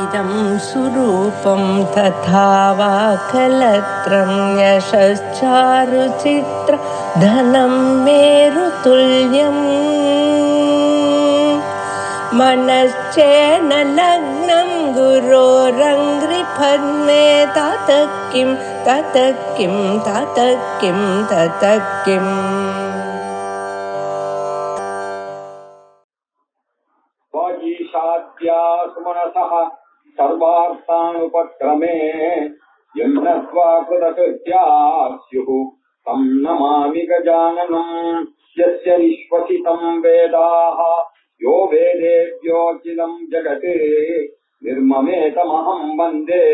इदं सुरूपं तथा वा कलत्रं यशश्चारुचित्र धनं मेरुतुल्यम् मनश्चेन लग्नं गुरोरङ्घ्रिपद्मे ततः किं ततः किं ततः किं ततः किम् सुमनसः सर्वार्थानुपक्रमे यन्नत्वा कृतकृत्या स्युः तं नमामि गजाननम् यस्य निश्वसितं वेदाः यो वेदेभ्योऽखिलं जगत् निर्ममेतमहं वन्दे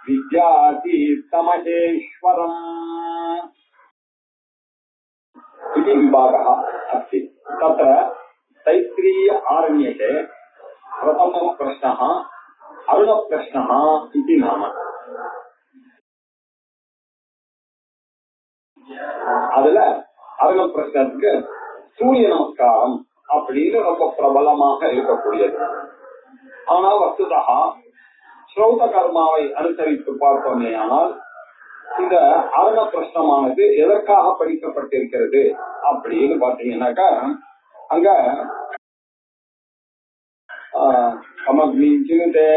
विद्यातीर्थमहेश्वरम् इति विभागः अस्ति। तत्र तैत्तिरीय आरण्यके प्रथमः प्रश्नः अरुण प्रश्नः इति नाम। அதுல அருண பிரश्னத்துக்கு சூரிய நமஸ்காரம் அப்படின்னு ரொம்ப பிரபலமாக இருக்கக்கூடியது. ஆனா வஸ்துதா ஸ்ரௌத கர்மாவை அனுசரித்து பார்த்தோமே ஆனால் இந்த அருண பிரश्னமானது எதற்காக படிக்கப்பட்டிருக்கிறது அப்படின்னு பாத்தீங்கன்னாக்கா அங்க அமக்னிஞ்சினுதே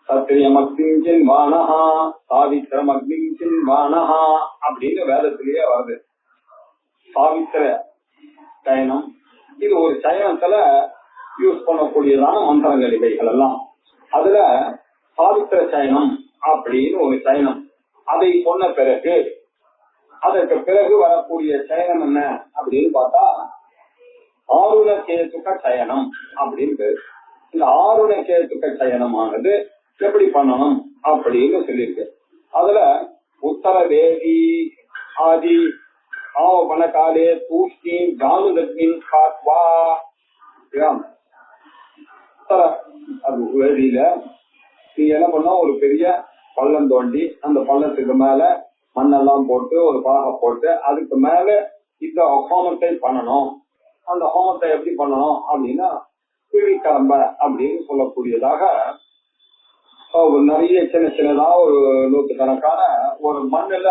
சத்திரியமக்னிஞ்சின் வானஹா சாவித்திரமக்னிஞ்சின் வானஹா அப்படின்னு வேதத்திலேயே வருது. சாவித்திர சயனம் இது ஒரு சயனத்துல யூஸ் பண்ணக்கூடியதான மந்திரங்கள் இவைகள் எல்லாம். அதுல சாவித்திர சயனம் அப்படின்னு ஒரு சயனம், அதை சொன்ன பிறகு அதற்கு பிறகு வரக்கூடிய சயனம் என்ன அப்படின்னு பார்த்தா ஆருண கேதுக சயனம் அப்படின்னு. இந்த ஆருண கேதுக சயனமானது எப்படி பண்ணணும் அப்படின்னு சொல்லியிருக்கு. அதுல உத்தர வேதி ஆதி ஆவபனகாலே தூஷ்ணி ஜானுதக்னின் காத்வா உத்தர அது வேதியில நீங்க என்ன பண்ணா ஒரு பெரிய பள்ளம் தோண்டி அந்த பள்ளத்துக்கு மேல மண்ணெல்லாம் போட்டு ஒரு பலகை போட்டு அதுக்கு மேல இந்த ஹோமத்தை பண்ணணும். அந்த ஹோமத்தை எப்படி பண்ணணும் அப்படின்னா கிழம்ப அப்படின்னு சொல்லக்கூடியதாக நிறைய சின்ன சின்னதா ஒரு நூற்றுக்கணக்கான ஒரு மண்ணுல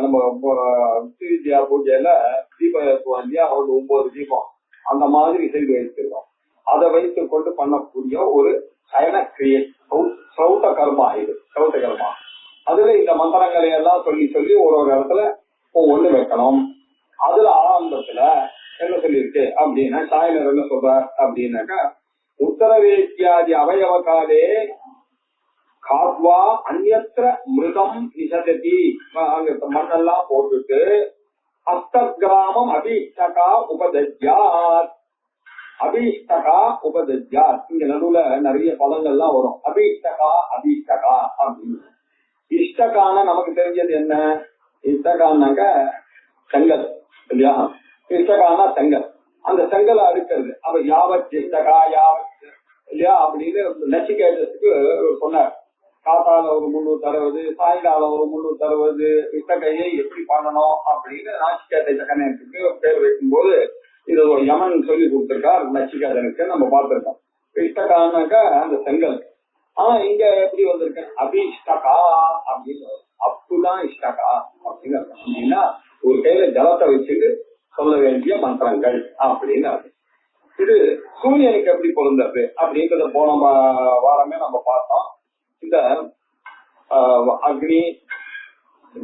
நம்ம வித்யா பூஜையில தீபம் ஏற்றுவோம் இல்லையா, ஒரு 9 தீபம் அந்த மாதிரி செய்து வைத்திருக்கோம். அதை வைத்துக் கொண்டு பண்ணக்கூடிய ஒரு சயன கிரியை சௌத கர்மா. இது சௌத கர்மா. அதுல இந்த மந்திரங்களை எல்லாம் சொல்லி சொல்லி ஒரு இடத்துல ஒவ்வொன்று வைக்கணும். அதுல ஆரம்பத்துல என்ன சொல்லியிருக்கு அப்படின்னா சாயனர் என்ன சொல்ற அப்படின்னாக்கா உத்தரவேத்தியாதி அவயவகாலே காத்வா அந்யத்ர மிருதம் நிசததி அங்க மண்ணெல்லாம் போட்டுட்டு அஸ்தகிராமம் அபீஷ்டகா உபதஜ்யாத். அபீஷ்டகா உபதஜ்யாத் இங்க நடுவுல நிறைய பதங்கள்லாம் வரும். அபீஷ்டகா அபீஷ்டகா அப்படின்னு. இஷ்டகான நமக்கு தெரிஞ்சது என்ன? இஷ்டகான்னாக்க செங்கல் இல்லையா? இஷ்டகானா செங்கல். அந்த செங்கலை அறுக்கிறது. அப்ப யாவத் இஷ்டகா யாவத் இல்லையா அப்படின்னு நச்சிகேதத்துக்கு சொன்னார். காத்தால ஒரு 360, சாயங்காலம் ஒரு 360 இஷ்டகையை எப்படி பண்ணணும் அப்படின்னு நாச்சிகேத சகனத்துக்கு பேர் வைக்கும் போது இது ஒரு யமன் சொல்லி கொடுத்திருக்கார் நச்சிகேதனுக்கு. நம்ம பார்த்திருக்கோம். இஷ்டகானாக்கா அந்த செங்கல். ஆனா இங்க எப்படி வந்திருக்கு? அபிஷ்டகா அப்படின்னு. அப்புதான் இஷ்டகா அப்படின்னு அப்படின்னா ஒரு கையில ஜலத்தை வச்சுட்டு சொல்ல வேண்டிய மந்திரங்கள் அப்படின்னு. இது சூரியனுக்கு எப்படி பொருந்தது அப்படின்றத போன வாரமே நம்ம பார்த்தோம். இந்த அக்னி,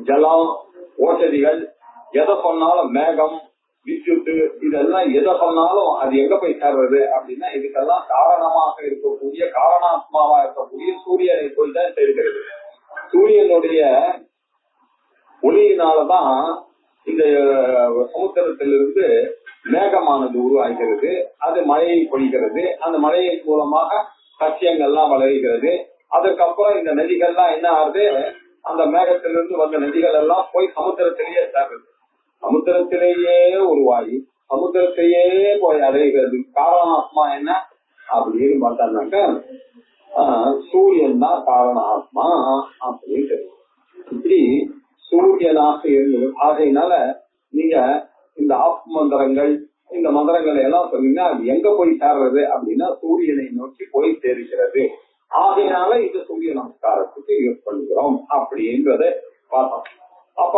ஜலம், ஓஷதிகள் எதை சொன்னாலும் மேகம், வித்யுத்து இதெல்லாம் எதை சொன்னாலும் அது எங்க போய் சேர்றது அப்படின்னா இதுக்கெல்லாம் காரணமாக இருக்கக்கூடிய காரணாத்மாவா இருக்கக்கூடிய சூரியனை போய் தான் சேர்க்கிறது. சூரியனுடைய ஒளியினாலதான் இந்த சமுத்திரத்திலிருந்து மேகமானது உருவாகிறது. அது மழையை பொழிகிறது. அந்த மழையின் மூலமாக சசியங்கள்லாம் வளர்கிறது. அதுக்கப்புறம் இந்த நதிகள்லாம் என்ன ஆகுது? அந்த மேகத்திலிருந்து வந்த நதிகள் எல்லாம் போய் சமுத்திரத்திலேயே சேர்றது. சமுத்திரத்திலேயே உருவாகி சமுத்திரத்தையே போய் அடைகிறது. காரணாத்மா என்ன அப்படின்னு பார்த்தாருனாக்க சூரியன் தான் காரணாத்மா அப்படின்னு தெரியும். இப்படி சூரியனாக இருந்தது. ஆகையினால நீங்க இந்த ஆப் மந்திரங்கள் இந்த மந்திரங்களை எல்லாம் சொன்னீங்கன்னா அது எங்க போய் சேர்றது அப்படின்னா சூரியனை நோக்கி போய் சேர்கிறது. ஆகையினால இந்த சூரிய நமஸ்காரத்துக்கு யூஸ் பண்ணிக்கிறோம் அப்படின்றத பார்த்தோம். அப்ப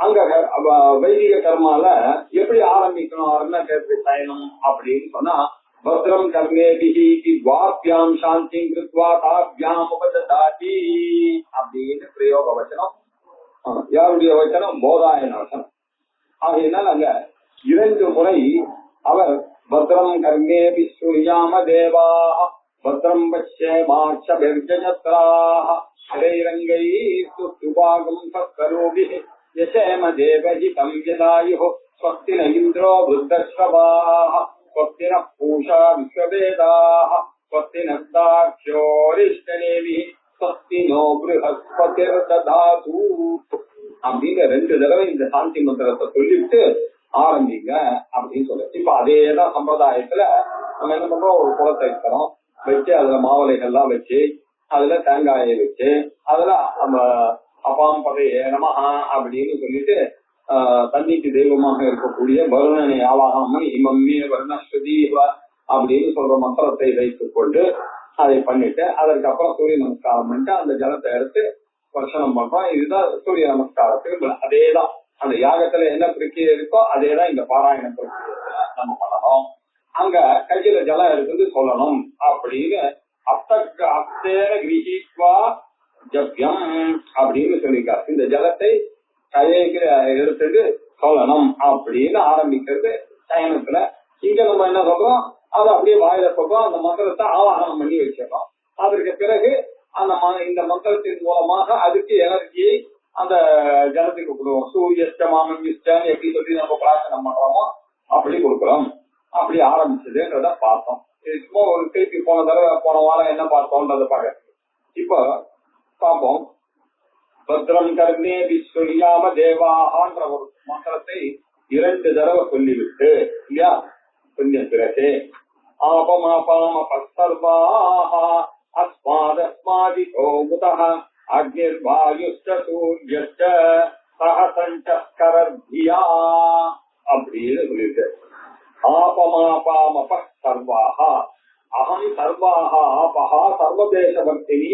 அங்க வைதிக கர்மால எப்படி ஆரம்பிக்கணும் அருணாச்சலத்தை பயணம் அப்படின்னு சொன்னா பத்ரம் கர்மேபிஹி வாப்யாம் சாந்தி கிருத்வா தாப்யாம் உபததாதி அப்படின்னு பிரயோக வச்சனம். யாருடைய வச்சனம்? போதாயன வச்சனம். ஆகையினால் அங்க 2 முறை அவர் பத்ரம் கர்மேபி ஸ்ருயாம தேவா பத்ரம் பஷ்யேமாட்சபிர்ஜத்ராஹ ஹரைரங்கைஸ்து சுபாகம் சத்கரோபிஹி யசேம தேவஹிதம் யதாயுः ஸ்வஸ்தி ந இந்திரோ புத்தஸ்ரவாஹ ஸ்வஸ்தி ந பூஷா விஸ்வவேதாஹ ஸ்வஸ்தி நஸ்தாக்ஷோரிஷ்டநேமிஹி ஸ்வஸ்தி நோ ப்ருஹஸ்பதிர்ததாது அப்படின்னு 2 தடவை இந்த சாந்தி மந்திரத்தை சொல்லிட்டு ஆரம்பிங்க அப்படின்னு சொல்லுங்க. இப்ப அதேதான் சம்பிரதாயத்துல நம்ம என்ன பண்றோம், ஒரு குளத்தை வைக்கிறோம், வச்சு அதுல மாவளைகள்லாம் வச்சு அதுல தேங்காயை வச்சு அதுல நம்ம அப்பாம் பதையே நமஹா அப்படின்னு சொல்லிட்டு தண்ணிக்கு தெய்வமாக இருக்கக்கூடிய வருணனை ஆவாகாமல் இமம்மே வருணஸ்வதி அப்படின்னு சொல்ற மந்திரத்தை வைத்துக் கொண்டு அதை பண்ணிட்டு அதற்கப்புறம் சூரிய நமஸ்காரம் பண்ணிட்டு அந்த ஜலத்தை எடுத்து ஸ்பர்சனம் பண்றோம். இதுதான் சூரிய நமஸ்காரத்துக்கு. அதேதான் அந்த யாகத்துல என்ன பிரக்கிரியை இருக்கோ அதேதான் இந்த பாராயண பிரக்கிரியில நம்ம பண்ணணும். அங்க கையில ஜலம் இருக்குது சொல்லணும் அப்படின்னு அப்தேன கிரகித்வா ஜப்யம் அப்படின்னு சொல்லியிருக்காரு. இந்த ஜலத்தை கைக்கு எடுத்துட்டு சொல்லணும் அப்படின்னு ஆரம்பிக்கிறது சயனத்துல. இங்க நம்ம என்ன சொல்றோம், அதை அப்படியே வாயில சொல்றோம், அந்த மந்திரத்தை ஆவாகனம் பண்ணி வச்சிடறோம். அதற்கு பிறகு அந்த இந்த மந்திரத்தின் மூலமாக அதுக்கு எனர்ஜியை அந்த ஜலத்துக்கு கொடுவோம். சூரியஸ்டமாமன் விஷ்டன் எப்படி சொல்லி நம்ம பிரார்த்தனை பண்றோமோ அப்படி கொடுக்குறோம். அப்படி ஆரம்பிச்சதுன்றத பார்த்தோம். சும்மா ஒரு திருப்பி போன வாரம் என்ன பார்த்தோம்ன்றத பார்க்க இப்ப பார்ப்போம். பத்ரம் கர்ணே விஸ்வரியாம தேவாஹான்ற ஒரு மந்திரத்தை 2 தடவை சொல்லிவிட்டு இல்லையா, கொஞ்ச பிறகு ஆபமாபாம பஸ்தர்வாஹ அஸ்மாதஸ்மாதிதோ முதஹ அக்னிர்வாயுஷ்ட சூர்யஷ்ட சஹசஞ்சஸ்கரத்யா அப்படின்னு சொல்லிட்டு ஆபமாபாமப சர்வாஹ அகம் சர்வாஹ ஆபஹ சர்வதேசவர்த்தினி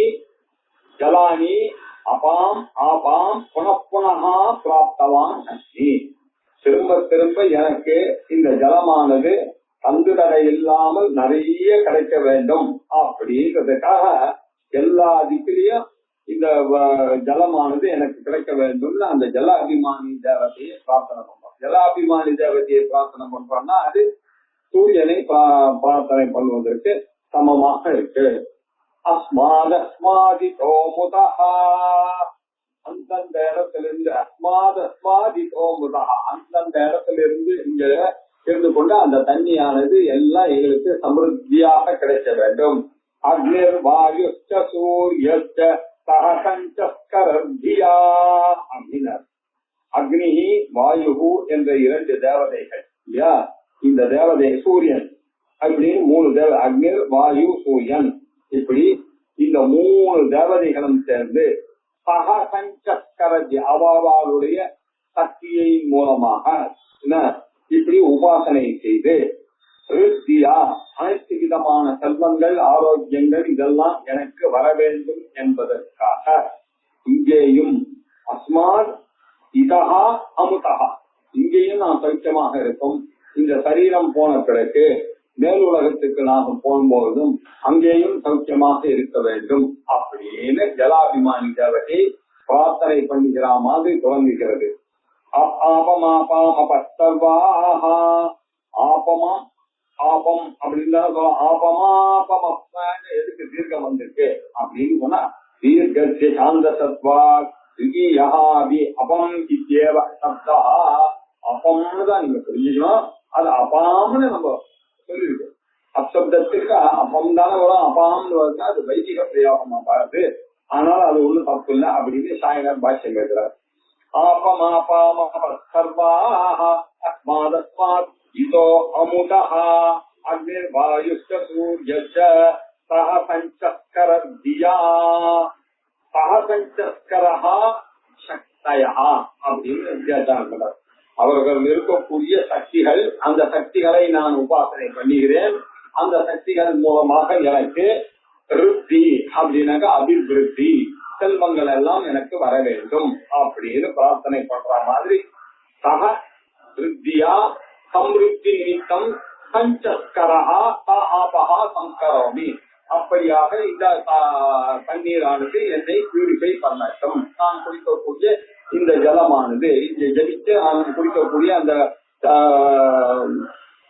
ஜலானி அபாம் ஆபாம் புனப்புனஹா பிராப்தவான் அஸ்மி. திரும்ப திரும்ப எனக்கு இந்த ஜலமானது தங்குதடை இல்லாமல் நிறைய கிடைக்க வேண்டும் அப்படின்றதுக்காக எல்லா திக்கிலையும் இந்த ஜலமானது எனக்கு கிடைக்க வேண்டும். அந்த ஜல அபிமானி தேவதையை பிரார்த்தனை பண்றோம். ஜலாபிமானி தேவதையை பிரார்த்தனை பண்றோம்னா அது சூரியனை பிரார்த்தனை பண்ணுவதற்கு சமமாக இருக்கு. அஸ்மாதஸ்மாதிதோ முதஹா அந்தந்த இடத்திலிருந்து அஸ்மாதஸ்மாதிதோ முதஹா அந்தந்த இடத்திலிருந்து இங்க இருந்து கொண்டு அந்த தண்ணியானது எல்லாம் எங்களுக்கு சமிருத்தியாக கிடைக்க வேண்டும். அக்னிர் வாயுஷ்ட சூரியஷ்ட சஹசஞ்சஸ்கரத்யா அப்படின்னார். அக்னி வாயு என்ற 2 தேவதைகள் இல்லையா, இந்த தேவதை சூரியன் அப்படின்னு 3 தேவ அக்னிர் வாயு சூரியன் இப்படி இந்த 3 தேவதைகளும் சேர்ந்து சஹசஞ்சஸ்கரத்யா அவாவாளுடைய சக்தியை மூலமாக இப்படி உபாசனை செய்து அனைத்து விதமான செல்வங்கள் ஆரோக்கியங்கள் இதெல்லாம் எனக்கு வர வேண்டும் என்பதற்காக இங்கேயும் அஸ்மாத் இதஹா அமுதஹா இங்கேயும் நான் சௌக்கியமாக இருக்கும். இந்த சரீரம் போன பிறகு மேலுலகத்துக்கு நாம் போகும்போதும் அங்கேயும் சௌக்கியமாக இருக்க வேண்டும் அப்படின்னு ஜலாபிமானி தேவதை பிரார்த்தனை பண்ணுகிற மாதிரி தொடங்குகிறது. ஆபம் அப்படின்னு ஆபமாபம எதுக்கு தீர்க்கம் வந்திருக்கு அப்படின்னு சொன்னா தீர்க்க சாந்த சத்வா அபம் இத்யேவ சப்தா அபம்னு தான் நீங்க புரிஞ்சுக்கணும். அது அபாம்னு நம்ம சொல்லிருக்கோம். அப்சப்தத்துக்கு அபம் தானே வரும், அபாம்னு வருது. அது வைதிக பிரயோகமா பாருது. அதனால அது ஒண்ணும் தப்பு இல்லை அப்படின்னு சாயனர் பாஷ்யம் எழுதுறாரு. ஆபமாபாமபஸ்தர்வாஹ அஸ்மாதஸ்மாத் இதோ அமுதஹ அக்னிர்வாயுஷ்ட சூர்யஷ்ட சஹசஞ்சஸ்கரத்யா சஹசஞ்சஸ்கரஹ சக்தயஹ அப்படின்னு வித்தியாசம் பண்றார். அவர்கள் இருக்கக்கூடிய சக்திகள், அந்த சக்திகளை நான் உபாசனை பண்ணுகிறேன். அந்த சக்திகள் மூலமாக எனக்கு ருத்தி அப்படின்னாக்க அபிவிருத்தி, செல்வங்கள் எல்லாம் எனக்கு வர வேண்டும் அப்படின்னு பிரார்த்தனை பண்ற மாதிரி சக ருத்தியா சம்ருத்தி நிமித்தம் சஞ்சஸ்கரஹா ஆபஹா சங்கரோமி, அப்படியாக இந்த தண்ணீரானது என்னை பியூரிஃபை பண்ணட்டும். நான் குடிக்கக்கூடிய இந்த ஜலமானது, இங்கே ஜலித்து நான் குடிக்கக்கூடிய அந்த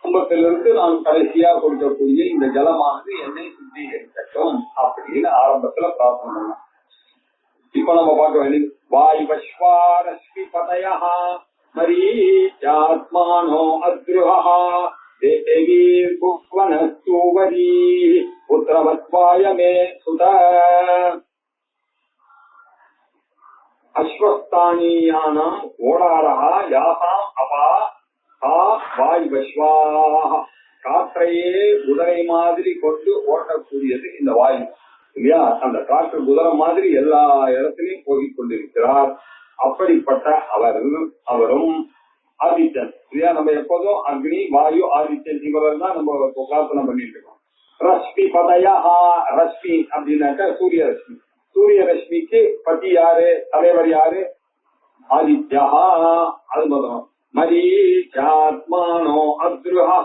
கும்பத்திலிருந்து நான் கடைசியா குடிக்கக்கூடிய இந்த ஜலமானது என்னை சுத்திகரிக்கட்டும் அப்படின்னு ஆரம்பத்துல பிரார்த்தனை பண்ணலாம். இப்ப நம்ம பார்க்க வேண்டியது வாயுவஸ்வாரஸ்மி பதயா மரீச்சாத்மானோ அத்ருஹா தேவி புவனஸ்தூவரி புத்திரவத்வாய மே சுத அஸ்வஸ்தானியானாம் ஓடாரஹா யாசாம் அபா ஆ வாயுவஸ்வாஹ, காற்றையே குதிரை மாதிரி கொண்டு ஓட்டக்கூடியது இந்த வாயு இல்லையா? அந்த காற்று குதிரை மாதிரி எல்லா இடத்திலையும் போகிக் கொண்டிருக்கிறார். அப்படிப்பட்ட அவரும் ஆதித்யன் இல்லையா? நம்ம எப்போதும் அக்னி வாயு ஆதித்யன் இவர்கள் தான் நம்ம பிரார்த்தனை பண்ணிட்டு இருக்கோம். ரஷ்மி பதயா, ரஷ்மி அப்படின்னாக்க சூரிய ரஷ்மி. சூரிய ரஷ்மிக்கு பதி யாரு, தலைவர் யாரு? ஆதித்யா. அது முதலம் மரீச்சாத்மானோ அத்ருஹா,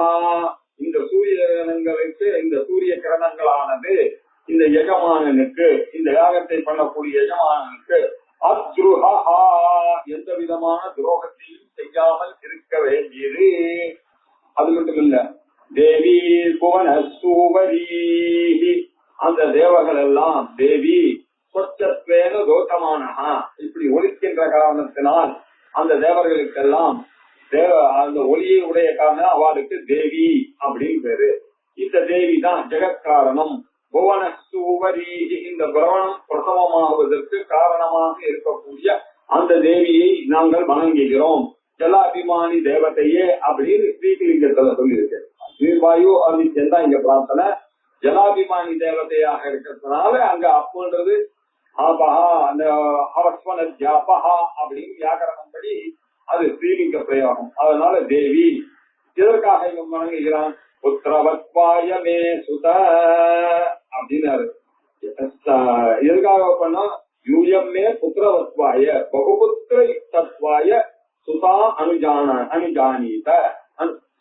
இந்த சூரிய கிரணங்களுக்கு, இந்த சூரிய கிரணங்களானது இந்த எஜமானனுக்கு, இந்த யாகத்தை பண்ணக்கூடிய எஜமானனுக்கு அத்ருஹா, எந்த விதமான துரோகத்தையும் செய்யாமல் இருக்க வேண்டியது. அது மட்டும் இல்ல, தேவி புவனஸ்தூவரி, அந்த தேவர்கள் எல்லாம் தேவி சொச்சத்வேன தோஷமானஹா, இப்படி ஒலிக்கின்ற காரணத்தினால் அந்த தேவர்களுக்கெல்லாம் அந்த ஒளியை உடைய காரணம் அவளுக்கு தேவி அப்படின்னு பேரு. இந்த தேவி தான் ஜெகத்காரணம். புவனஸ்தூவரி, இந்த புவனம் பிரசவமாகுவதற்கு காரணமாக இருக்கக்கூடிய அந்த தேவியை நாங்கள் வணங்குகிறோம். ஜலாபிமானி தேவதையே அப்படின்னு ஸ்ரீலிங்கத்துல சொல்லியிருக்கு. வாயு ஆதித்யன் தான் இங்க பிரார்த்தனை. ஜலாபிமானி தேவதையாக இருக்கிறதுனால அங்க அப்புன்றது ஆபஹா, அந்த அவஸ்வன ஜாபஹா அப்படின்னு வியாக்கரணம் படி அது ஸ்ரீலிங்க பிரயோகம். அதனால தேவி இதற்காக இவன் வணங்குகிறான். புத்திரவத்வாய மே சுத அப்படின்னாரு. எதுக்காக பண்ணா, யூயம்மே புத்திரவத்வாய பகுபுத்திர யுக்தத்வாய சுதா அனுஜானீத.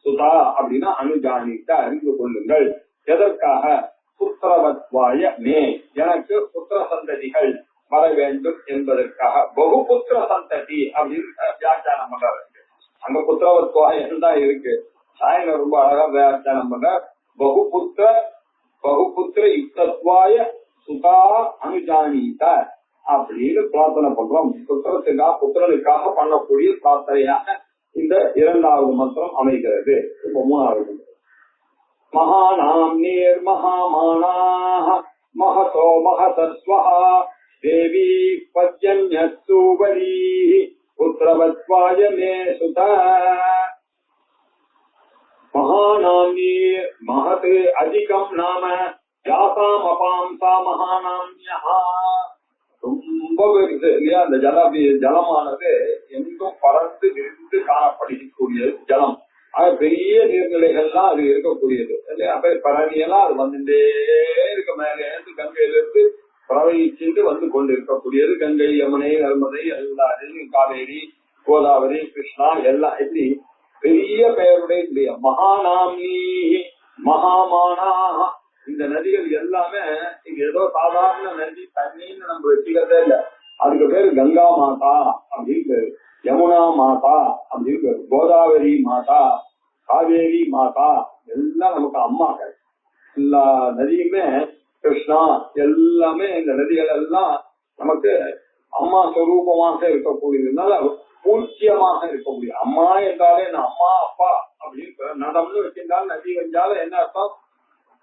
சுதா அப்படின்னா அனுஜானீத, அறிந்து கொள்ளுங்கள். எதற்காக? புத்திரவத்வாய மே, எனக்கு புத்திர சந்ததிகள் வர வேண்டும் என்பதற்காக. பகுபுத்திர சந்ததி அப்படின்னு வியாக்கியானம் பண்றாரு. அங்க புத்திரவத்வாயம் தான் இருக்கு. சாயன ரொம்ப அழகா வியாக்கியானம் பண்ற. பகுபுத்திர யுக்தத்வாய சுதா அனுஜானீத அப்படின்னு பிரார்த்தனை பண்றோம். புத்திரனுக்காக பண்ணக்கூடிய பிரார்த்தனையாக இந்த இரண்டாவது மந்திரம் அமைகிறது. இப்ப மூணாவது மகானாம் நீர் மகாமானாஹ மகதோ மகதஸ்வஹ தேவி பத்யன்யஸ்தூவரி புத்திரவத்வாய மே சுத. மகானாம் நீர் மகத் அதிகம் நாம யாசாம் அபாம் சா மகானாம்யஹா. ரொம்ப பெருசு இல்லையா? அந்த ஜலமானது எங்கும் பறந்து விரிந்து காணப்படக்கூடிய ஜலம். அது பெரிய நீர்நிலைகள்லாம் அது இருக்கக்கூடியது இல்லையா? பரணியெல்லாம் அது வந்துட்டே இருக்க, மேலே இருந்து கங்கையில இருந்து பிரவகிச்சுட்டு வந்து கொண்டு இருக்கக்கூடியது. கங்கை, யமுனை, நர்மதை, எல்லாரும் காவேரி, கோதாவரி, கிருஷ்ணா எல்லாம் இப்படி பெரிய பெயருடைய மகாநாம்னி மகாமானா. இந்த நதிகள் எல்லாமே இங்க ஏதோ சாதாரண நதி தண்ணின்னு நம்ம வச்சுக்கிறதே இல்லை. அதுக்கு பேரு கங்கா மாதா அப்படின்னு பேரு, யமுனா மாதா அப்படின்னு பேரு, கோதாவரி மாதா, காவேரி மாதா, எல்லாம் நமக்கு அம்மாக்கள். எல்லா நதியுமே கிருஷ்ணா எல்லாமே இந்த நதிகள் எல்லாம் நமக்கு அம்மா ஸ்வரூபமாக இருக்கக்கூடியதுனால பூஜ்யமாக இருக்கக்கூடிய. அம்மா என்றாலே நான் அம்மா அப்பா அப்படின்னு நடம்னு வச்சிருந்தாலும் நதி வந்தாலும் என்ன அர்த்தம்?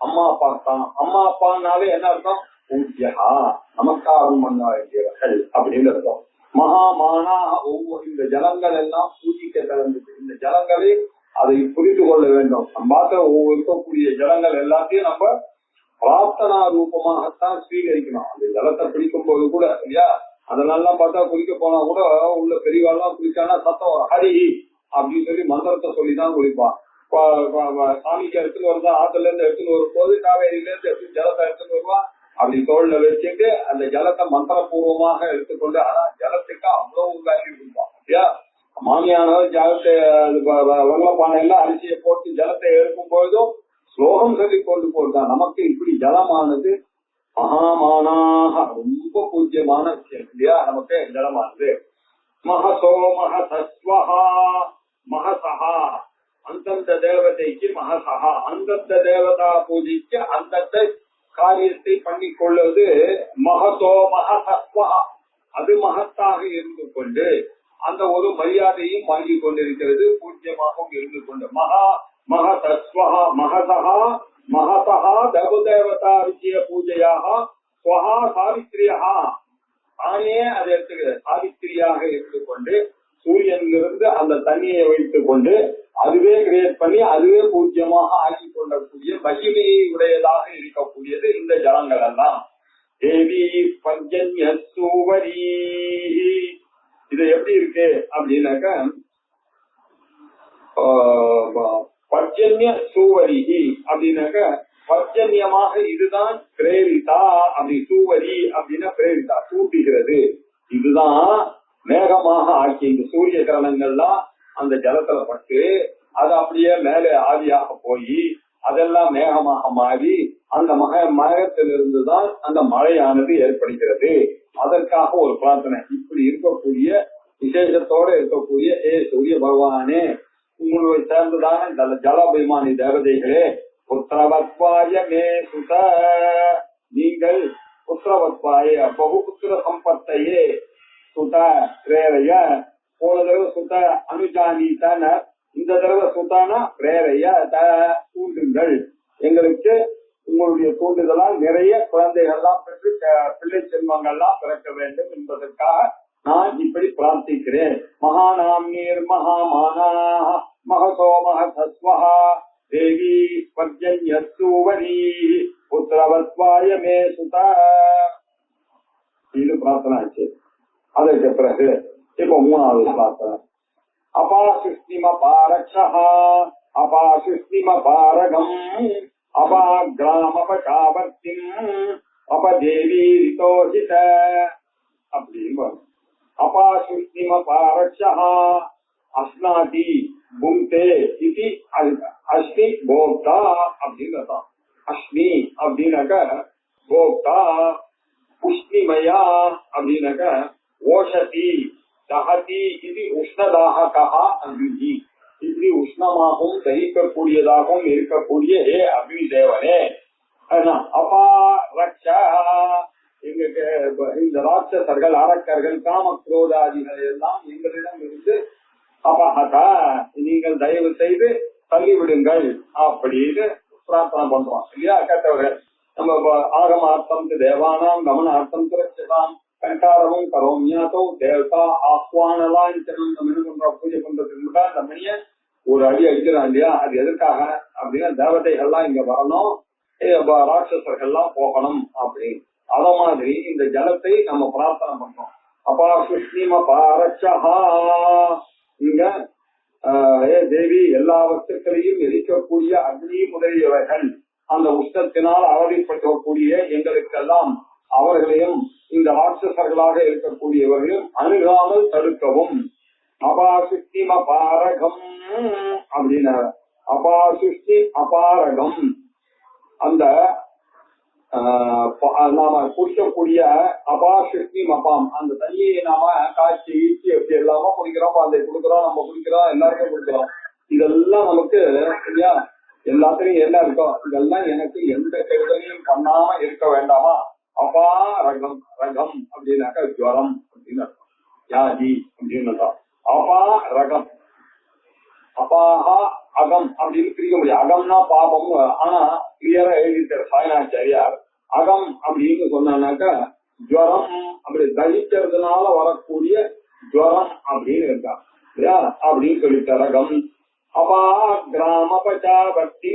அம்மா அப்பா தான். அம்மா அப்பானாலே என்ன அர்த்தம்? பூஜ்யா, நமஸ்காரம் பண்ண வேண்டியவர்கள் அப்படின்னு அர்த்தம். மகாமானாக ஒவ்வொரு இந்த ஜலங்கள் எல்லாம் பூஜிக்க கலந்துட்டு, இந்த ஜலங்களை அதை புரிந்து கொள்ள வேண்டும். நம்ம இருக்கக்கூடிய ஜலங்கள் எல்லாத்தையும் நம்ம பிரார்த்தனா ரூபமாகத்தான் ஸ்வீகரிக்கணும். அந்த ஜலத்தை பிடிக்கும் போது கூட இல்லையா, அதெல்லாம் பார்த்தா குளிக்க போனா கூட உள்ள பெரியவாள்லாம் குளிச்சானா சத்தம் ஹரி அப்படின்னு சொல்லி மந்திரத்தை சொல்லிதான் குளிப்பான். சாமிக்கு எடுத்துன்னு வருதா, ஆத்துல இருந்து எடுத்துன்னு வரும்போது காவேரியில இருந்து எடுத்து ஜலத்தை எடுத்துன்னு வருவான். அப்படி தோல்ல வச்சுட்டு அந்த ஜலத்தை மந்திரபூர்வமாக எடுத்துக்கொண்டு, ஆனா ஜலத்துக்கு அவ்வளவு வேல்யூ கொடுப்பான் இல்லையா. மாமியானவர் ஜலத்தை வெள்ள பானையில அரிசியை போட்டு ஜலத்தை எடுக்கும் பொழுதும் ஸ்லோகம் சொல்லி கொண்டு போடுதான். நமக்கு இப்படி ஜலமானது மகாமானாக ரொம்ப பூஜ்யமான விஷயம் இல்லையா. நமக்கு ஜலமானது மகசோ மகசஸ்வஹா மகசஹா, அந்தந்த தேவதைக்கு மகசஹா, அந்தந்த தேவதா பூஜைக்கு அந்தந்த காரியத்தை பண்ணிக் கொள்வது மகசோ மகசஸ்வஹா. அது மகத்தாக இருந்து கொண்டு அந்த ஒரு மரியாதையும் வாங்கி கொண்டிருக்கிறது, பூஜ்யமாகவும் இருந்து கொண்டு. மகா மகசஸ்வஹா மகசஹா மகசஹா தேவதேவதா விஜய பூஜையாக ஸ்வஹா சாவித்ரியா, தானே அதை எடுத்துக்கிறது சாவித்திரியாக இருந்து கொண்டு சூரியனிலிருந்து அந்த தண்ணியை வைத்துக் கொண்டு அதுவே கிரியேட் பண்ணி அதுவே பூஜ்யமாக ஆக்கி கொள்ளக்கூடிய மகிமையை உடையதாக இருக்கக்கூடியது இந்த ஜலங்கள் எல்லாம். தேவி பஞ்சன்ய சூவரி, இது எப்படி இருக்கு அப்படின்னாக்க பர்ஜன்ய சூவரி அப்படின்னாக்க பர்ஜன்யமாக இதுதான் பிரேரிதா. அப்படி சூவரி அப்படின்னா பிரேரிதா தூண்டுகிறது. இதுதான் மேகமாக ஆக்கி இந்த சூரிய கிரணங்கள்லாம் அந்த ஜலத்துல பட்டு அது அப்படியே மேலே ஆவியாக போய் அதெல்லாம் மேகமாக மாறி அந்த மேகத்திலிருந்துதான் அந்த மழையானது ஏற்படுகிறது. அதற்காக ஒரு பிரார்த்தனை. இப்படி இருக்கக்கூடிய விசேஷத்தோடு இருக்கக்கூடிய சூரிய பகவானே, உங்களை சேர்ந்ததான ஜலாபிமானி தேவதைகளே, புத்திரவத்வாய மே சுத, நீங்கள் புத்திரவத்வாய பகுபுத்திர சம்பத்தையே சுத பிரேரைய, போன தடவை சுத அனுஜானித்தான, இந்த தடவை சுதானா பிரேரைய தூண்டுங்கள். எங்களுக்கு உங்களுடைய தூண்டுதலால் நிறைய குழந்தைகள்லாம் பெற்று பிள்ளை செல்வங்கள்லாம் பிறக்க வேண்டும் என்பதற்காக நான் இப்படி பிரார்த்திக்கிறேன். மகானாம் நீர் மகாமானா மகசோ மகசஸ்வஹா தேவி பர்ஜன்யஸ்தூவரி புத்திரவத்வாய மே சுதா. இது பிரார்த்தனை ஆச்சு. அதற்கு பிறகு இப்ப மூணாவது பிரார்த்தனை. அபாசுஷ்ணிமபாரக்ஷா அபாசுஷ்ணிமபாரகம் அபாகிராமபகாவர்த்திம் அபதேவி ரிதோஹித அப்படின்னு. அபாசுஷ்ணிமபாரக்ஷா அஸ்னாதி புங்தே இது அஸ்மி கோப்தா அப்படின்னு. அஸ்மி அப்படின்னாக்க கோப்தா, உஷ்ணிமயா அப்படின்னாக்க ஓஷதி, தஹதி இது உஷ்ணதாகா அக்னி, இப்படி உஷ்ணமாகவும் தரிக்கக்கூடியதாகவும் இருக்கக்கூடிய ஹே அக்னி தேவனே. அப்பா ரக்ஷா, எங்களுக்கு இந்த ராட்சசர்கள் அரக்கர்கள் காமக்ரோதாதிகள் எல்லாம் எங்களிடம் இருந்து அபஹதா நீங்கள் தயவு செய்து தள்ளிவிடுங்கள் அப்படின்னு பிரார்த்தனை பண்றோம் இல்லையா. கேட்டவர்கள் நம்ம ஆகமார்த்தம் தேவானாம் கமனார்த்தம் சுரட்சிதாம் கண்டாரமும் கரோமியாத்தோ தேவதா ஆஹ்வானலாஞ்சனம் நம்ம என்ன பண்றோம், பூஜை பண்றதுக்கு முன்னாடி இந்த மணிய ஒரு அடி அடிக்கிறோம் இல்லையா. அது எதுக்காக அப்படின்னா தேவதைகள்லாம் இங்க வரணும், ராட்சசர்கள்லாம் போகணும் அப்படின்னு. அத மாதிரி இந்த ஜலத்தை நம்ம பிரார்த்தனை பண்றோம். அப்பா சுஷ்ணிம பாரட்சா, இங்க தேவி எல்லா வஸ்துக்களையும் எரிக்கக்கூடிய அக்னி முதலியவர்கள் அந்த உஷ்ணத்தினால் அவதிப்படக்கூடிய எங்களுக்கெல்லாம் அவர்களையும் இந்த ராட்சசர்களாக இருக்கக்கூடியவர்களையும் அணுகாமல் தடுக்கவும். அபாசுஷ்ணிம பாரகம் அப்படின்னா அபாசுஷ்டி அபாரகம், அந்த நாம குடிக்கக்கூடிய அபாசுஷ்டி மபாம், அந்த தண்ணியை நாம காய்ச்சி ஈச்சி எப்படி எல்லாமோ குடிக்கிறோம், அதை கொடுக்குறோம், நம்ம குடிக்கிறோம், எல்லாருமே குடிக்கிறோம். இதெல்லாம் நமக்கு இல்லையா, எல்லாத்துலயும் என்ன இருக்கோ இதெல்லாம் எனக்கு எந்த கெடுதலையும் பண்ணாம இருக்க வேண்டாமா. அப்பா ரகம், ரகம் அப்படின்னாக்கா ஜுவரம் அப்படின்னு அர்த்தம், வியாதி அப்படின்னு அர்த்தம். அப்பா ரகம், அப்பாஹா அகம் அப்படின்னு பிரிக்க முடியும். அகம்னா பாபம், ஆனா கிளியரா எழுதிட்டார் சாயனாச்சாரியார். அகம் அப்படின்னு சொன்னாக்கா ஜுவரம், அப்படி தகிக்கிறதுனால வரக்கூடிய ஜுவரம் அப்படின்னு இருக்கா இல்லையா, அப்படின்னு சொல்லிட்டார். அகம் அப்பா கிராமபச்சாபக்தி,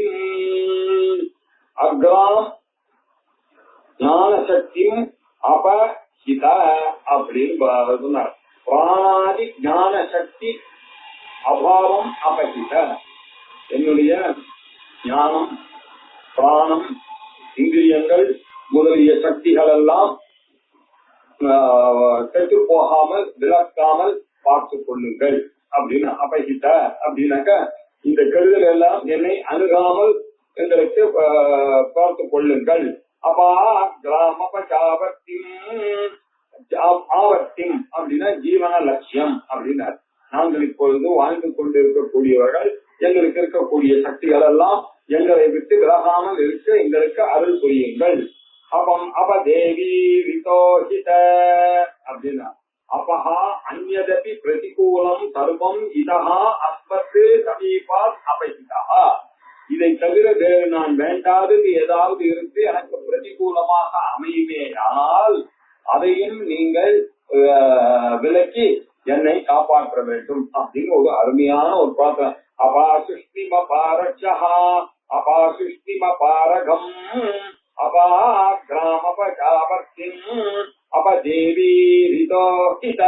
அக்ராம் ஞான சக்தியும் அபஹித அப்படின்னு சொன்னார். பிராணாதி ஞான சக்தி அபாவம் அபகித. என்னுடைய ஞானம், பிராணம், இந்திரியங்கள் முதலிய சக்திகள் எல்லாம் கெட்டு போகாமல் விளக்காமல் பார்த்து கொள்ளுங்கள் அப்படின்னு. அபகித அப்படின்னாக்க இந்த கெடுதல் எல்லாம் என்னை அணுகாமல் எங்களுக்கு பார்த்து கொள்ளுங்கள். அப்பா கிராமபசாவர்த்திம், ஆவர்த்திம் அப்படின்னா ஜீவன லட்சியம் அப்படின்னார். நாங்கள் இப்பொழுது வாழ்ந்து கொண்டு இருக்கக்கூடியவர்கள் எங்களுக்கு இருக்கக்கூடிய சக்திகள் எல்லாம் எங்களை விட்டு விலகாமல் இருக்க எங்களுக்கு அருள் புரியுங்கள். அப்பம் அபதேவி ரிதோஹித அப்படின்னா அப்பஹா அந்யதபி பிரதிகூலம் சர்வம் இதஹா அஸ்மத்து சமீபாத் அபஹிதா. இதை தவிர வேறு நான் வேண்டாதது ஏதாவது இருந்து எனக்கு பிரதிகூலமாக அமையுமேயானால் அதையும் நீங்கள் விலக்கி என்னை காப்பாற்ற வேண்டும் அப்படின்னு ஒரு அருமையான ஒரு பாத்திரம். அபாசுஷ்டிம பாரட்சா அபாசுஷ்டிம பாரகம் அபா கிராமபசாவர்த்திம் அபதேவி ரிதோஹித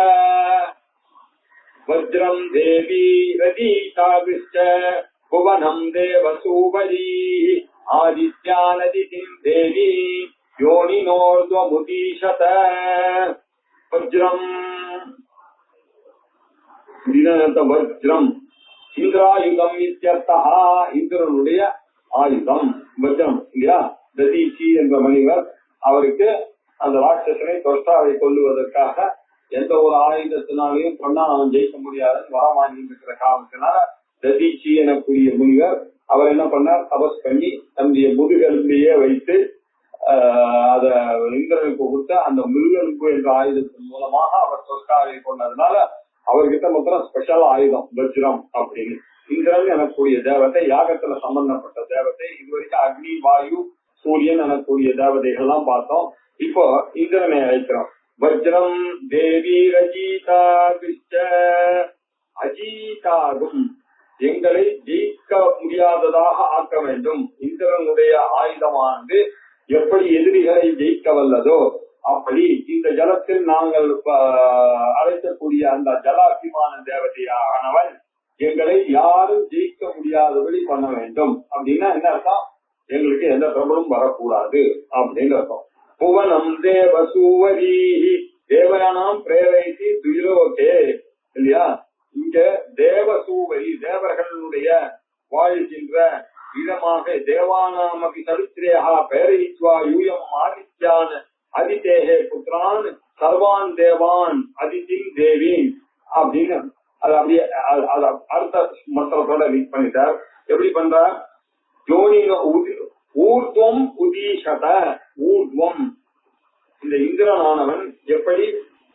வஜ்ரம் தேவி ரதீதாவிஷ்ட புவனம் தேவசூபரி ஆதித்யானதிதிம் தேவி யோனினோர்த்வமுதீஷத. வஜ்ரம் வஜ்ரம் இந்திராயுதம் இத்யர்த்தா, இந்திரனுடைய ஆயுதம் வஜ்ரம் இல்லையா. ததீசி என்ற மனிதர் அவருக்கு அந்த ராட்சசனை தொஷ்டாவை கொல்லுவதற்காக எந்த ஒரு ஆயுதத்தினாலையும் சொன்னா அவன் ஜெயிக்க முடியாதுன்னு வரமாங்கி இருக்கிற காரணத்தினால ததீசி எனக்கூடிய முனிவர் அவர் என்ன பண்ணார், தபஸ் பண்ணி தன்னுடைய முதுகெலும்பிலேயே வைத்து அத இந்திரனுக்கு கொடுத்த அந்த முதுகெலும்பு என்ற ஆயுதத்தின் மூலமாக அவர் தொஷ்டாவை கொண்டதுனால அவர்கிட்ட மொத்தம் ஸ்பெஷல் ஆயுதம் வஜ்ரம் அப்படின்னு. இந்திரன் எனக்கூடிய தேவதை, யாகத்துல சம்பந்தப்பட்ட தேவதை. இதுவரைக்கும் அக்னி, வாயு, சூரியன் எனக்கூடிய தேவதைகள்லாம் பார்த்தோம். இப்போ இந்திரனை அழைக்கிறோம். வஜ்ரம் தேவி ரஜீதா அஜீதாகும், எங்களை ஜெயிக்க முடியாததாக ஆக்க வேண்டும். இந்திரனுடைய ஆயுதமானது எப்படி எதிரிகளை ஜெயிக்க வல்லதோ அப்படி இந்த ஜலத்தில் நாங்கள் அழைக்கக்கூடிய அந்த ஜலாபிமான தேவதையானவன் எங்களை யாரும் ஜெயிக்க முடியாதபடி பண்ண வேண்டும். அப்படின்னா என்ன அர்த்தம், எங்களுக்கு எந்த பிரபலம் வரக்கூடாது அப்படின்னு அர்த்தம். புவனம் தேவசூவரி தேவயானாம் பிரேரைசி துயிலோகே இல்லையா. இங்க தேவசூவரி தேவர்களுடைய வாழ்கின்ற இடமாக தேவானாம் அபி சரித்திரேகா பேரயித்வா யூயம் ஆதித்யான் அதிதேகே புத்திரான் சர்வான் தேவான் அதிதிம் தேவீன் அப்படின்னு அது அப்படியே அடுத்த மந்திரத்தோட லிங்க் பண்ணிட்டார். எப்படி பண்றார், ஊர்துவம் உதீஷத. ஊர்துவம் இந்த இந்திரனானவன் எப்படி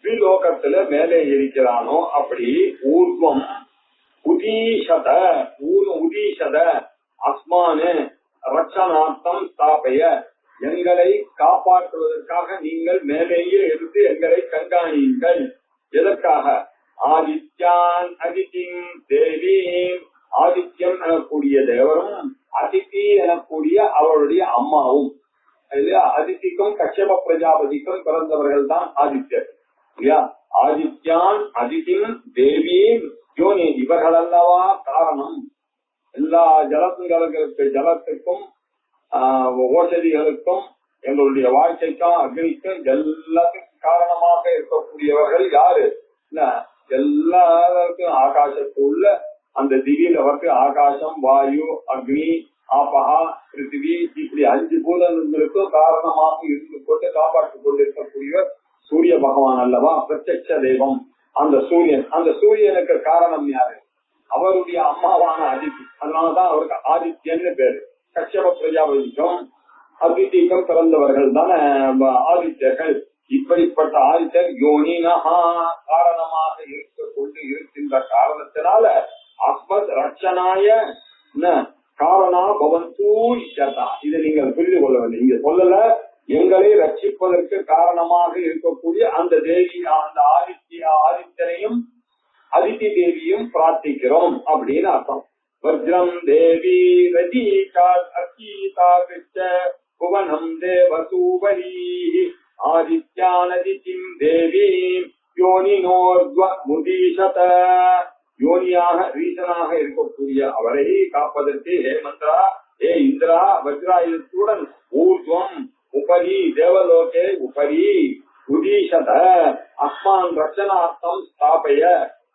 ஸ்ரீலோகத்துல மேலே இருக்கிறானோ அப்படி ஊர்துவம் உதீஷத உதீஷத அஸ்மானு ரட்சணார்த்தம் ஸ்தாபய, எங்களை காப்பாற்றுவதற்காக நீங்கள் மேலேயே இருந்து எங்களை கண்காணியுங்கள். எதற்காக, ஆதித்யான் அதிதிம் தேவீம், ஆதித்யம் எனக்கூடிய தேவரும் அதிதி எனக்கூடிய அவருடைய அம்மாவும் இல்லையா. அதிதிக்கும் கஷ்யப பிரஜாபதிக்கும் பிறந்தவர்கள் தான் ஆதித்யர் இல்லையா. ஆதித்யான் அதிதிம் தேவீம் யோனி, இவர்கள் அல்லவா காரணம். எல்லா ஜலத்துக்கும் ஓசதிகளுக்கும் எங்களுடைய வாழ்க்கைக்கும் அக்னிக்கும் எல்லாத்துக்கும் காரணமாக இருக்கக்கூடியவர்கள் யாரு, எல்லாருக்கும் ஆகாசத்து உள்ள அந்த திடீர்னவருக்கு ஆகாசம், வாயு, அக்னி, ஆபகா, பிருத்திவி இப்படி 5 பூதங்களுக்கும் காரணமாக இருந்து கொண்டு காப்பாற்றிக் கொண்டிருக்கக்கூடியவர் சூரிய பகவான் அல்லவா, பிரத்யட்ச தெய்வம். அந்த சூரியன், அந்த சூரியனுக்கு காரணம் யாரு, அவருடைய அம்மாவான அதித்தி. அதனாலதான் அவருக்கு ஆதித்யன்னு பேரு. கஷ்யப பிரஜாபதிக்கும் அதித்திக்கும் பிறந்தவர்கள் தானே ஆதித்யர்கள். இப்படிப்பட்ட ஆதித்யர் யோனினஹா காரணமாக இருக்கின்ற காரணத்தினால அஸ்மத் ரட்சனாய காரணா பவந்து இஷதா. இதை நீங்கள் புரிந்து கொள்ளவில்லை, இங்க சொல்லல. எங்களை ரட்சிப்பதற்கு காரணமாக இருக்கக்கூடிய அந்த தேவி, அந்த ஆதித்யனையும் அதித்தி தேவியும் பிரார்த்திக்கிறோம் அப்படின்னு அர்த்தம். வஜ்ரம் தேவி ரஜீகா அகீதா விச்ச புவனம் தேவசூபரி ஆதித்யானதிதிம் தேவீம் யோனினோர்த்வ முதீஷத. யோனியாக ரீசனாக இருக்கக்கூடிய அவரை காப்பதற்கு ஹே மந்திரா ஹே இந்திரா வஜ்ராயுத்துடன் ஊர்துவம் உபரி தேவலோகே உபரி உதீஷத அஸ்மான் ரட்சணார்த்தம் ஸ்தாபய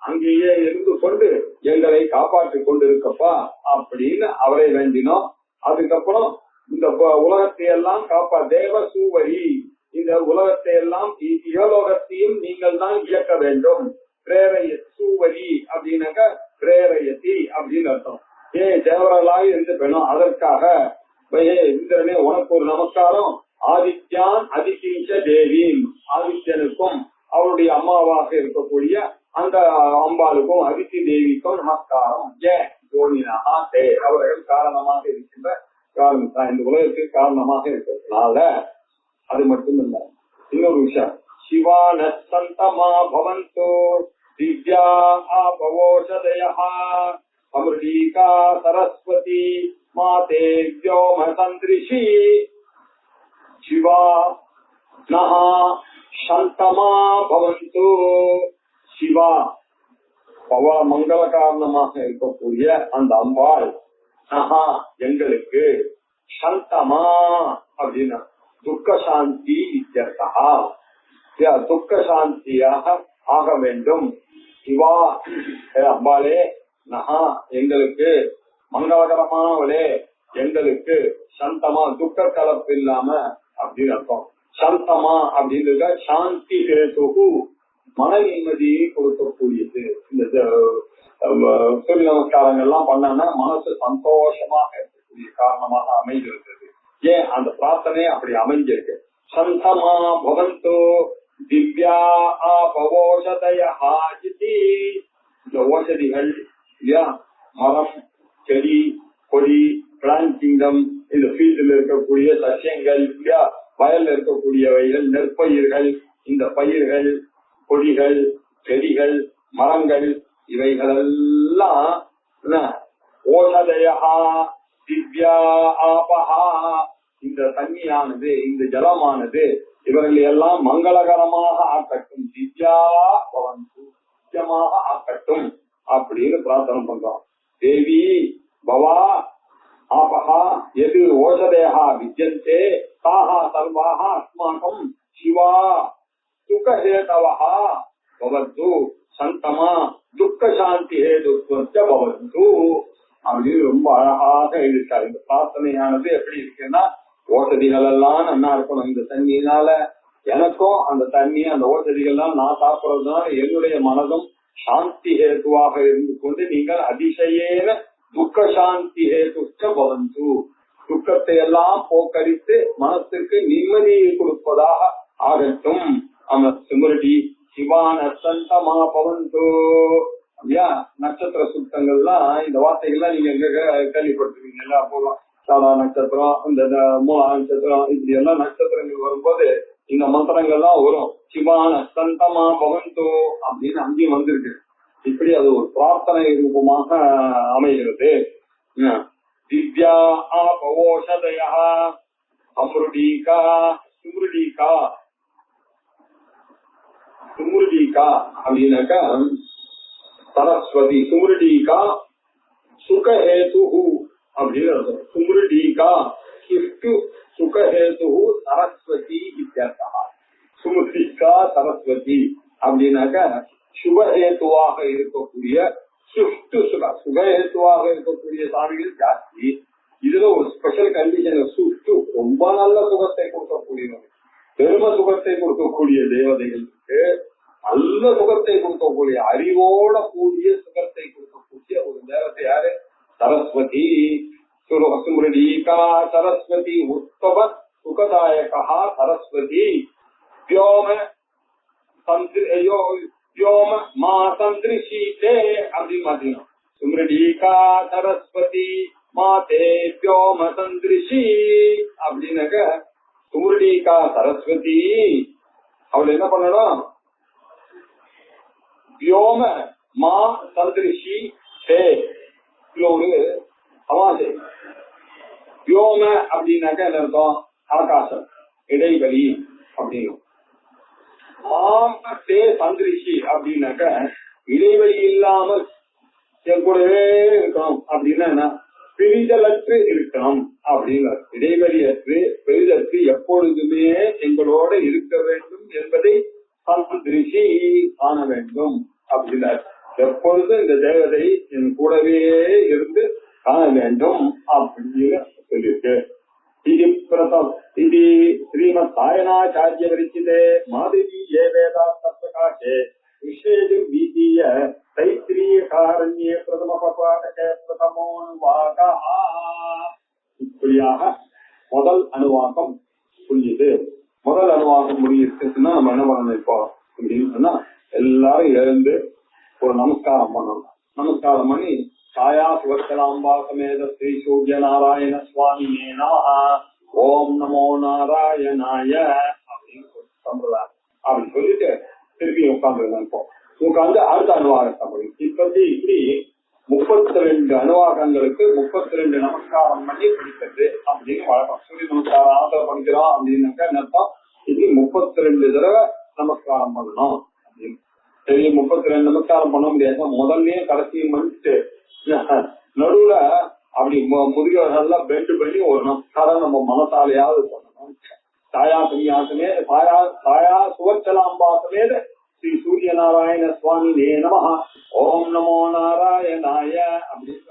அங்கேயே இருந்து கொண்டு எங்களை காப்பாற்றிக் கொண்டிருக்கப்பா அப்படின்னு அவரை வேண்டினோம். அதுக்கப்புறம் இந்த உலகத்தை எல்லாம் காப்பா தேவ சூவரி, இந்த உலகத்தை எல்லாம் இகலோகத்தையும் நீங்கள் தான் இயக்க வேண்டும். பிரேரய சூவரி அப்படின்னாக்க பிரேரயதி அப்படின்னு அர்த்தம். தேவர்களாக இருந்து பெணும். அதற்காக இந்திரனே உனக்கு ஒரு நமஸ்காரம். ஆதித்யான் அதிகீச்ச தேவியும், ஆதித்யனுக்கும் அவருடைய அம்மாவாக இருக்கக்கூடிய அந்த அம்பாளுக்கும் அதித்தி தேவிக்கும் நமஸ்காரம். அவர்கள் காரணமாக இருக்கின்ற காரணம் இந்த உலகத்துக்கு காரணமாக இருக்கிறதுனால. அது மட்டும் இல்ல, இன்னொரு விஷயம், சிவான சந்தமா பவந்தோ திவ்யா ஆபவோஷதயஹ அமிர்தீகா சரஸ்வதி மாதே வ்யோம சந்திரிஷி சிவா நஹா சந்தமா பவந்தோ. சிவா பவ மங்கள காரணமாக இருக்கக்கூடிய அந்த அம்பாள் நஹா எங்களுக்கு, சந்தமா அப்படின்னா துக்க சாந்தி இத்தியர்த்தா, துக்க சாந்தியாக ஆக வேண்டும். சிவா அம்பாளே, நஹா எங்களுக்கு, மங்களகரமானவளே எங்களுக்கு, சந்தமா துக்க கலப்பு இல்லாம அப்படின்னு அர்த்தம். சந்தமா அப்படின்றது சாந்தி ஹேது, மன நிம்மதியை கொடுக்கக்கூடியது. இந்த சூரிய நமஸ்காரங்கள்லாம் பண்ணா மனசு சந்தோஷமாக இருக்கக்கூடிய காரணமாக அமைந்திருக்கிறது. ஏன் அந்த பிரார்த்தனை அப்படி அமைஞ்சிருக்கு. சந்தமா பவந்தோ திவ்யா ஆபவோஷதயஹ இதி. இந்த ஓஷதிகள் இல்லையா, மரம் செடி கொடி பிளான்ட் கிங்டம், இந்த ஃபீல்டில் இருக்கக்கூடிய சசியங்கள் இல்லையா, வயல்ல இருக்கக்கூடியவைகள் நெற்பயிர்கள், இந்த பயிர்கள் கொடிகள் செடிகள் மரங்கள் இவைகளெல்லாம் ஓஷதயா திவ்யா ஆபஹா, இந்த தண்ணியானது இந்த ஜலமானது இவர்கள் எல்லாம் மங்களகரமாக ஆக்கட்டும். திவ்யா பவந்து, நிச்சயமாக ஆக்கட்டும் அப்படின்னு பிரார்த்தனை பண்றோம். தேவி பவா ஆபஹா எது ஓஷதயா வித்யந்தே தாஹா சர்வாஹ அஸ்மாகம் சிவா சுகஹேதவஹ பவந்து சந்தமா துக்க சாந்தி ஹேதுத்வச்ச பவந்து அப்படின்னு ரொம்ப அழகாக இருக்காரு. இந்த பிரார்த்தனையானது எப்படி இருக்குன்னா, ஓசதிகள் எல்லாம் நல்லா இருக்கணும். இந்த தண்ணியினால எனக்கும் அந்த தண்ணி அந்த ஓசதிகள்லாம் நான் சாப்பிடுறதுனால என்னுடைய மனதும் சாந்தி ஹேதுவாக இருந்து கொண்டு நீங்கள் அதிசயேன துக்க சாந்தி ஹேதுச்ச பவந்து, துக்கத்தை எல்லாம் போக்கடித்து மனத்திற்கு நிம்மதியை கொடுப்பதாக ஆகட்டும். சிமரடி சிவான சந்தமா பவந்தோ. அப்படியா நட்சத்திர சுத்தங்கள்லாம் இந்த வார்த்தைகள்லாம் நீங்க எங்க கேள்விப்பட்டிருக்கீங்க எல்லாம் போகலாம். சாதா நட்சத்திரம், இந்த மூலா நட்சத்திரம், இப்படி எல்லாம் நட்சத்திரங்கள் வரும்போது இந்த மந்திரங்கள்லாம் வரும். சிவான சந்தமா பவந்தோ அப்படின்னு அங்கேயும் வந்திருக்கு. இப்படி அது ஒரு பிரார்த்தனை ரூபமாக அமைகிறது. திவ்யா ஆபவோஷதயா அம்ருடீகா சும்ருடீகா. சும்ருடீகா அப்படின்னாக்கா சரஸ்வதி, சும்ருடீகா சுகஹேது அப்படின்னு அர்த்தம். சும்ருடீகா சுகஹேது சரஸ்வதி இத்தியர்த்தா. சும்ருடீகா சரஸ்வதி அப்படின்னாக்கா சுகஹேத்துவாக இருக்கக்கூடிய சுகஹேத்துவாக இருக்கக்கூடிய சாமிகள் ஜாஸ்தி. இதுல ஒரு ஸ்பெஷல் கண்டிஷன், சுஷ்டு ரொம்ப நல்ல சுகத்தை கொடுக்கக்கூடியவங்க, பெரும சுகத்தை கொடுக்கக்கூடிய தேவதைகளுக்கு நல்ல சுகத்தை கொடுக்கக்கூடிய அறிவோட கூடிய சுகத்தை கொடுக்கக்கூடிய ஒரு தேவதை யாரு? சரஸ்வதி. சுமரீகா சரஸ்வதி உத்தம சுகதாயகா சரஸ்வதி. வியோம வியோம மா சந்திரிஷீதே அப்படின்னு மாத்தினோம். சுமரீகா சரஸ்வதி மாதே வியோம சந்திரிஷி அப்படின்னாக்க சுமரீகா சரஸ்வதி அவள் என்ன பண்ணணும்? வியோம மா சந்திரிஷி தே. ஒரு சமாசை. வியோம அப்படின்னாக்க என்ன அர்த்தம்? ஆகாசம், இடைவெளி அப்படின்னு. மாம் தே சந்திரிஷி அப்படின்னாக்க இடைவெளி இல்லாமல் என் கூடவே இருக்கணும் அப்படின்னா என்ன, பிரிதலற்று இருக்கணும் அப்படின்னு, இடைவெளியற்று பெரிதற்று எப்பொழுதுமே எங்களோட இருக்க வேண்டும் என்பதை சந்திரிசி காண வேண்டும் அப்படின்னார். எப்பொழுது இந்த தேவதை என் கூடவே இருந்து காண வேண்டும் அப்படின்னு சொல்லியிருக்கு. இது பிரதம் இது ஸ்ரீமத் சாயணாச்சாரிய விரிச்சிதே மாதவி ஏ வேதாந்த பிரகாஷே விஸ்வேதுர்வீதீய தைத்திரிய காரண்யே பிரதம பபாடக பிரதமோனுவாகா. இப்படியாக முதல் அணுவாக்கம் புரியுது. முதல் அணுவாக்கம் முடியுதுன்னா நம்ம என்ன பண்ணணும் இப்போ அப்படின்னு சொன்னா, எல்லாரும் எழுந்து ஒரு நமஸ்காரம் பண்ணணும். நமஸ்காரம் பண்ணி சாயா சிவக்கலாம்பா சமேத ஸ்ரீ சூரிய நாராயண சுவாமியே நமஹ ஓம் நமோ நாராயணாய அப்படின்னு சம்பிரதாயம் அப்படின்னு சொல்லிட்டு திருப்பி உட்கார்ந்து இப்போ உட்கார்ந்து அடுத்த அணுவாகத்தை முடியும். இப்படி 32 அணுவாகங்களுக்கு 32 நமஸ்காரம் பண்ணி படிக்கிறது அப்படின்னு வழக்கம். சூரிய நமஸ்காரம் ஆசை படிக்கிறோம் அப்படின்னாக்கா அர்த்தம் இது 32 தடவை நமஸ்காரம் பண்ணணும் அப்படின்னு. சரி, 32 நமஸ்காரம் பண்ண முடியாது, முதல்லயே கடைசியும் பண்ணிட்டு நடுவுல அப்படி முதுகெல்லாம் பெண்டு பண்ணி ஒரு நமஸ்காரம் நம்ம மனசாலையாவது பண்ணணும். சாயா சன்னியாசமே சாயா சுவச்சலாம்பாசமே ஸ்ரீ சூரிய நாராயண சுவாமி நமஹ ஓம் நமோ நாராயணாய அப்படின்னு